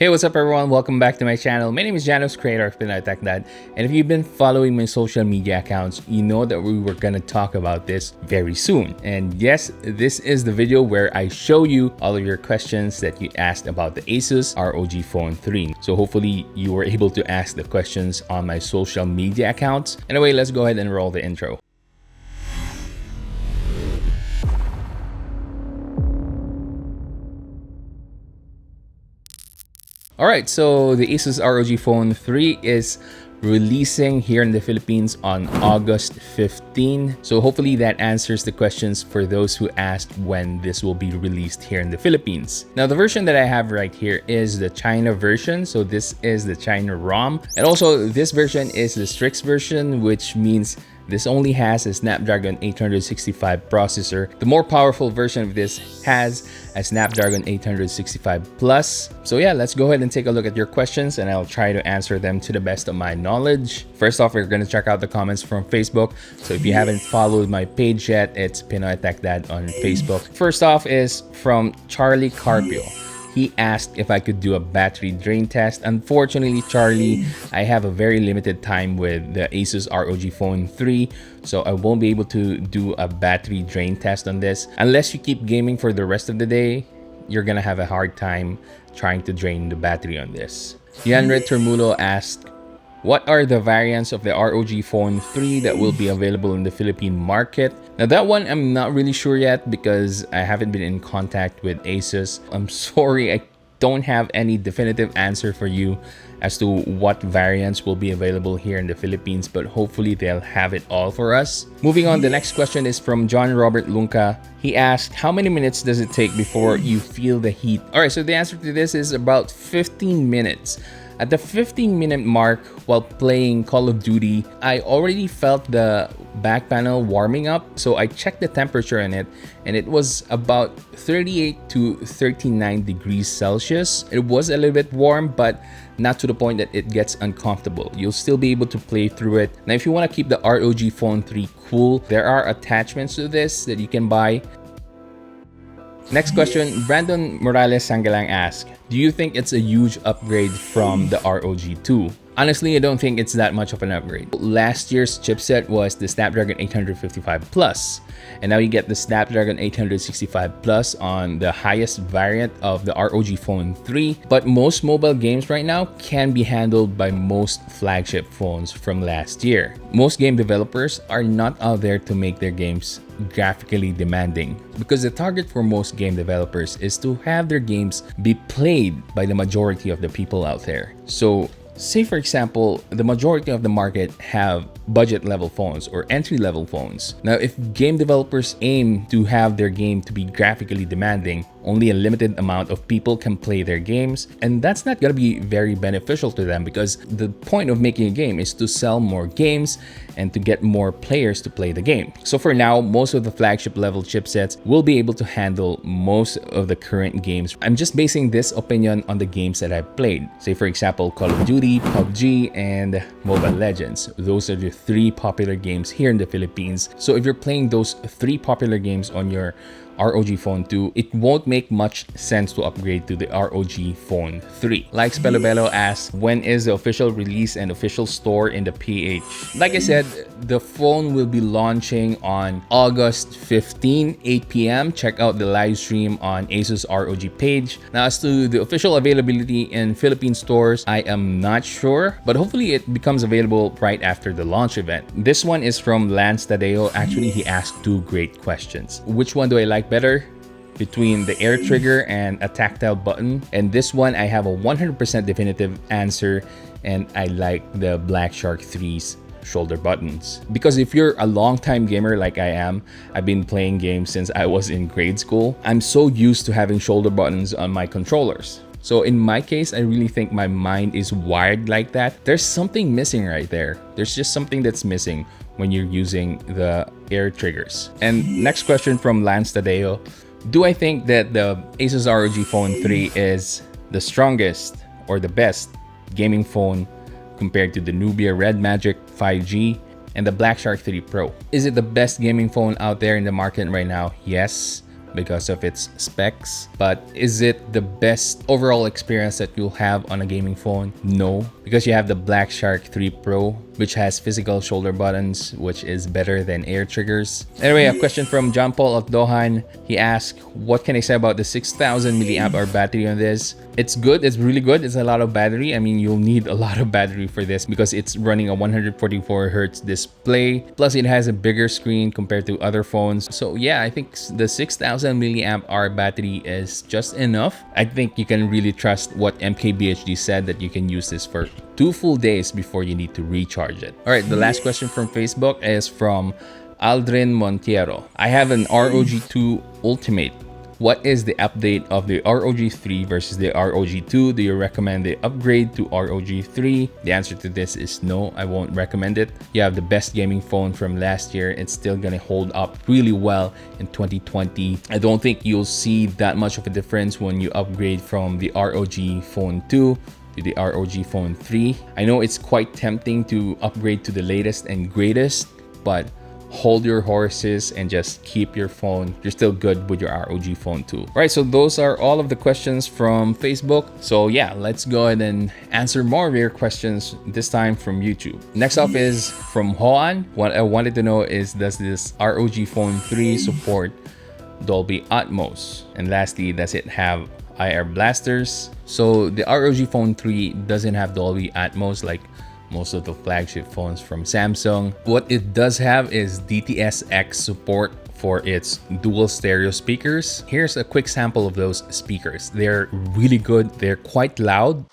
Hey, what's up everyone? Welcome back to my channel. My name is Janos, creator of Pinoy Tech Dad. And if you've been following my social media accounts, you know that we were gonna talk about this very soon. And yes, this is the video where I show you all of your questions that you asked about the ASUS ROG Phone 3. So hopefully you were able to ask the questions on my social media accounts. Anyway, let's go ahead and roll the intro. Alright, so the ASUS ROG Phone 3 is releasing here in the Philippines on August 15. So hopefully that answers the questions for those who asked when this will be released here in the Philippines. Now the version that I have right here is the China version. So this is the China ROM. And also this version is the Strix version, which means this only has a Snapdragon 865 processor. The more powerful version of this has a Snapdragon 865 Plus. So yeah, let's go ahead and take a look at your questions and I'll try to answer them to the best of my knowledge. First off, we're going to check out the comments from Facebook. So if you haven't followed my page yet, it's Pinoy Tech Dad on Facebook. First off is from Charlie Carpio. He asked if I could do a battery drain test. Unfortunately, Charlie, I have a very limited time with the ASUS ROG Phone 3, so I won't be able to do a battery drain test on this. Unless you keep gaming for the rest of the day, you're gonna have a hard time trying to drain the battery on this. Yanre Termulo asked, what are the variants of the ROG Phone 3 that will be available in the Philippine market? Now that one, I'm not really sure yet because I haven't been in contact with ASUS. I'm sorry, I don't have any definitive answer for you as to what variants will be available here in the Philippines, but hopefully they'll have it all for us. Moving on, the next question is from John Robert Lunca. He asked, how many minutes does it take before you feel the heat? All right, so the answer to this is about 15 minutes. At the 15-minute mark while playing Call of Duty, I already felt the back panel warming up. So I checked the temperature in it and it was about 38 to 39 degrees Celsius. It was a little bit warm, but not to the point that it gets uncomfortable. You'll still be able to play through it. Now, if you want to keep the ROG Phone 3 cool, there are attachments to this that you can buy. Next question, Brandon Morales Sangalang asked, do you think it's a huge upgrade from the ROG 2? Honestly, I don't think it's that much of an upgrade. Last year's chipset was the Snapdragon 855 Plus, and now you get the Snapdragon 865 Plus on the highest variant of the ROG Phone 3. But most mobile games right now can be handled by most flagship phones from last year. Most game developers are not out there to make their games graphically demanding because the target for most game developers is to have their games be played by the majority of the people out there. So say for example, the majority of the market have budget level phones or entry level phones. Now, if game developers aim to have their game to be graphically demanding, only a limited amount of people can play their games, and that's not going to be very beneficial to them because the point of making a game is to sell more games and to get more players to play the game. So for now, most of the flagship level chipsets will be able to handle most of the current games. I'm just basing this opinion on the games that I've played. Say for example, Call of Duty, PUBG, and Mobile Legends. Those are the three popular games here in the Philippines. So if you're playing those three popular games on your ROG Phone 2, it won't make much sense to upgrade to the ROG Phone 3. Like Spelobello asks, when is the official release and official store in the PH? Like I said, the phone will be launching on August 15, 8 p.m. Check out the live stream on ASUS ROG page. Now, as to the official availability in Philippine stores, I am not sure, but hopefully it becomes available right after the launch event. This one is from Lance Tadeo. Actually, he asked two great questions. Which one do I like better between the air trigger and a tactile button? And this one, I have a 100% definitive answer, and I like the Black Shark 3's shoulder buttons. Because if you're a long-time gamer like I am, I've been playing games since I was in grade school, I'm so used to having shoulder buttons on my controllers. So in my case, I really think my mind is wired like that. There's something missing right there. There's just something that's missing when you're using the air triggers. And next question from Lance Tadeo. Do I think that the ASUS ROG Phone 3 is the strongest or the best gaming phone compared to the Nubia Red Magic 5G and the Black Shark 3 Pro? Is it the best gaming phone out there in the market right now? Yes. because of its specs. But is it the best overall experience that you'll have on a gaming phone? No, because you have the Black Shark 3 Pro, which has physical shoulder buttons, which is better than air triggers. Anyway, a question from John Paul of Dohan. He asked, what can I say about the 6,000 milliamp hour battery on this? It's good. It's really good. It's a lot of battery. I mean, you'll need a lot of battery for this because it's running a 144 hertz display. Plus, it has a bigger screen compared to other phones. So yeah, I think the 6,000 milliamp hour battery is just enough. I think you can really trust what MKBHD said, that you can use this for 2 full days before you need to recharge it. All right, the last question from Facebook is from Aldrin Montiero. I have an ROG 2 Ultimate. What is the update of the ROG 3 versus the ROG 2? Do you recommend the upgrade to ROG 3? The answer to this is no, I won't recommend it. You have the best gaming phone from last year. It's still gonna hold up really well in 2020. I don't think you'll see that much of a difference when you upgrade from the ROG Phone 2 to the ROG Phone 3. I know it's quite tempting to upgrade to the latest and greatest, but hold your horses and just keep your phone. You're still good with your ROG Phone 2. All right, so those are all of the questions from Facebook. So yeah, let's go ahead and answer more of your questions, this time from YouTube. Next up is from Hoan. What I wanted to know is, does this ROG Phone 3 support Dolby Atmos? And lastly, does it have IR blasters? So the ROG Phone 3 doesn't have Dolby Atmos like most of the flagship phones from Samsung. What it does have is DTS:X support for its dual stereo speakers. Here's a quick sample of those speakers. They're really good. They're quite loud.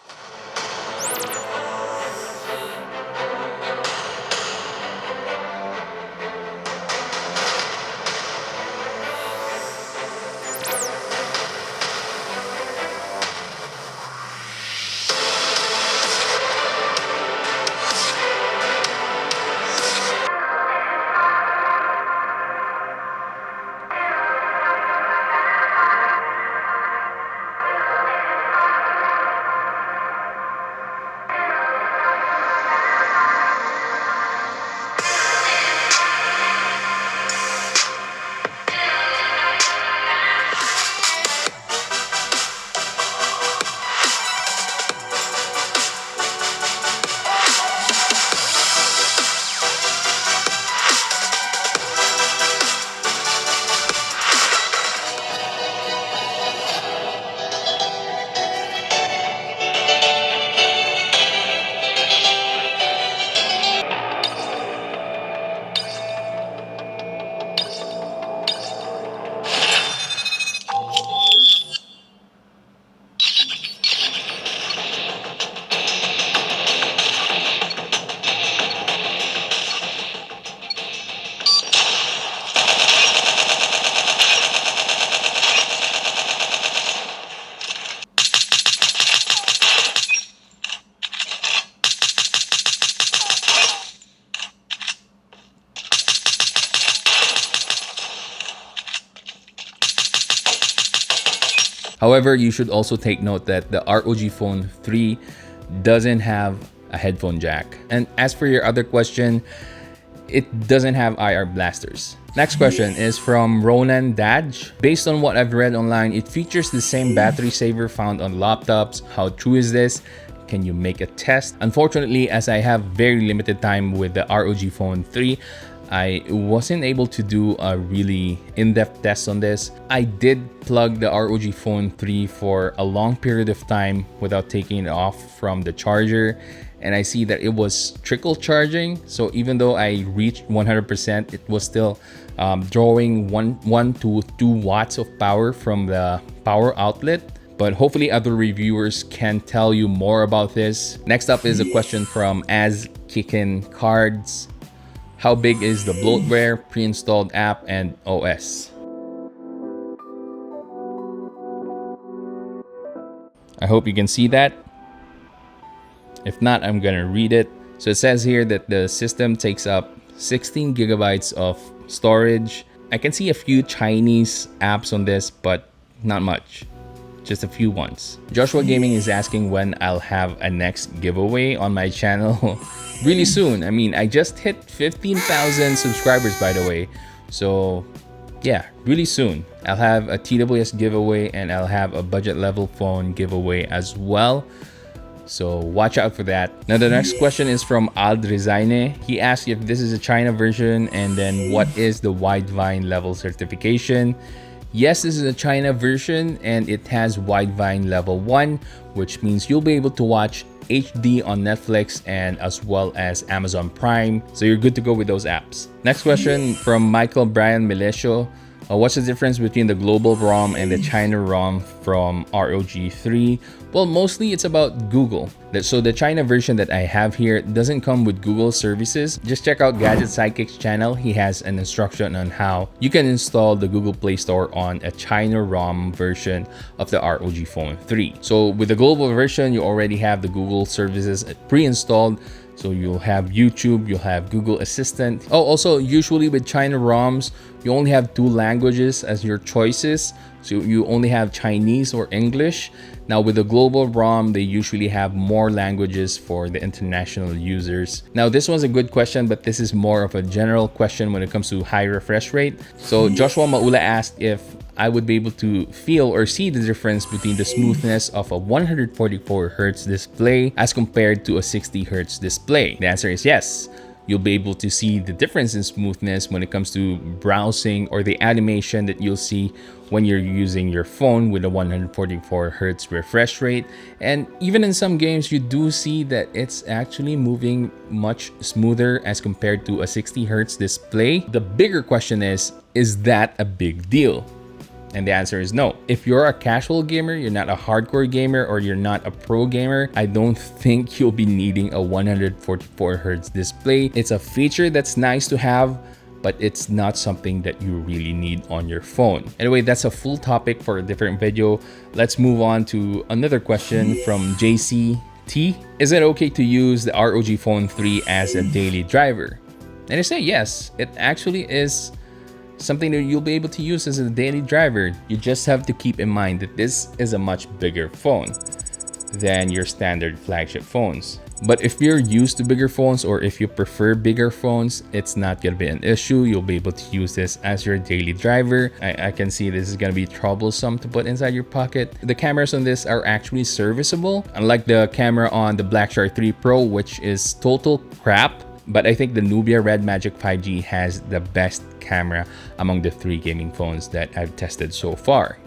However, you should also take note that the ROG Phone 3 doesn't have a headphone jack. And as for your other question, it doesn't have IR blasters. Next question is from Ronan Daj. Based on what I've read online, it features the same battery saver found on laptops. How true is this? Can you make a test? Unfortunately, as I have very limited time with the ROG Phone 3, I wasn't able to do a really in-depth test on this. I did plug the ROG Phone 3 for a long period of time without taking it off from the charger, and I see that it was trickle charging. So even though I reached 100%, it was still drawing 1 to 2 watts of power from the power outlet. But hopefully other reviewers can tell you more about this. Next up is a question from As Kickin Cards. How big is the Bloatware, pre-installed app, and OS? I hope you can see that. If not, I'm gonna read it. So it says here that the system takes up 16 gigabytes of storage. I can see a few Chinese apps on this, but not much. Just a few ones. Joshua Gaming is asking when I'll have a next giveaway on my channel. Really soon. I mean, I just hit 15,000 subscribers, by the way. So yeah, really soon. I'll have a TWS giveaway and I'll have a budget level phone giveaway as well. So watch out for that. Now the next question is from Ald Rezaine. He asked if this is a China version and then what is the Widevine level certification. Yes, this is a China version and it has Widevine level 1, which means you'll be able to watch HD on Netflix and as well as Amazon Prime. So you're good to go with those apps. Next question from Michael Brian Melesio. What's the difference between the global ROM and the China ROM from ROG 3? Well, mostly it's about Google. So the China version that I have here doesn't come with Google services. Just check out Gadget Sidekick's channel. He has an instruction on how you can install the Google Play Store on a China ROM version of the ROG Phone 3. So with the global version, you already have the Google services pre-installed. So you'll have YouTube, you'll have Google Assistant. Oh, also usually with China ROMs, you only have 2 languages as your choices. So you only have Chinese or English. Now with the global ROM, they usually have more languages for the international users. Now this one's a good question, but this is more of a general question when it comes to high refresh rate. So Joshua Maula asked if I would be able to feel or see the difference between the smoothness of a 144 Hz display as compared to a 60 Hz display. The answer is yes. You'll be able to see the difference in smoothness when it comes to browsing or the animation that you'll see when you're using your phone with a 144 Hz refresh rate. And even in some games, you do see that it's actually moving much smoother as compared to a 60 Hz display. The bigger question is that a big deal? And the answer is no. If you're a casual gamer, you're not a hardcore gamer, or you're not a pro gamer, I don't think you'll be needing a 144 Hz display. It's a feature that's nice to have, but it's not something that you really need on your phone. Anyway, that's a full topic for a different video. Let's move on to another question from JCT. Is it okay to use the ROG Phone 3 as a daily driver? And I say yes, it actually is something that you'll be able to use as a daily driver. You just have to keep in mind that this is a much bigger phone than your standard flagship phones. But if you're used to bigger phones or if you prefer bigger phones, it's not gonna be an issue. You'll be able to use this as your daily driver. I can see this is gonna be troublesome to put inside your pocket. The cameras on this are actually serviceable, unlike the camera on the Blackshark 3 Pro, which is total crap. But I think the Nubia Red Magic 5G has the best camera among the 3 gaming phones that I've tested so far.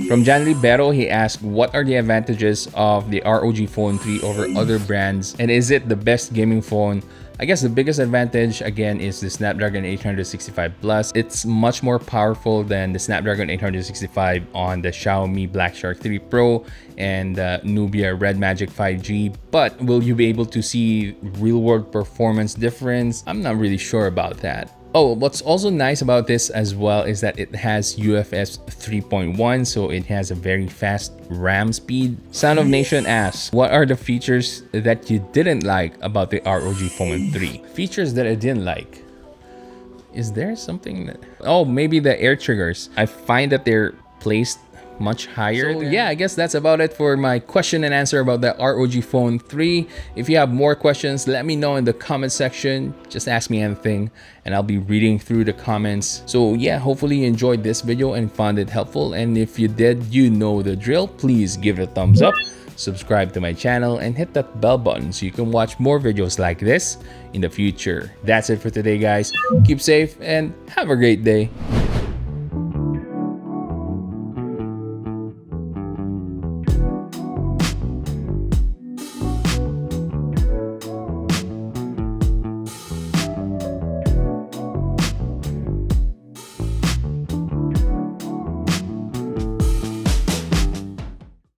From Jan Ribero, he asked, what are the advantages of the ROG Phone 3 over other brands? And is it the best gaming phone? I guess the biggest advantage, again, is the Snapdragon 865 Plus. It's much more powerful than the Snapdragon 865 on the Xiaomi Blackshark 3 Pro and the Nubia Red Magic 5G. But will you be able to see real-world performance difference? I'm not really sure about that. Oh, what's also nice about this as well is that it has UFS 3.1, so it has a very fast RAM speed. Sound of Nation asks, what are the features that you didn't like about the ROG Phone 3? Features that I didn't like. Is there something that... Oh, maybe the air triggers. I find that they're placed much higher. So yeah, I guess that's about it for my question and answer about the ROG Phone 3. If you have more questions, let me know in the comment section. Just ask me anything and I'll be reading through the comments. So yeah, hopefully you enjoyed this video and found it helpful. And if you did, you know the drill. Please give it a thumbs up, subscribe to my channel, and hit that bell button so you can watch more videos like this in the future. That's it for today, guys. Keep safe and have a great day.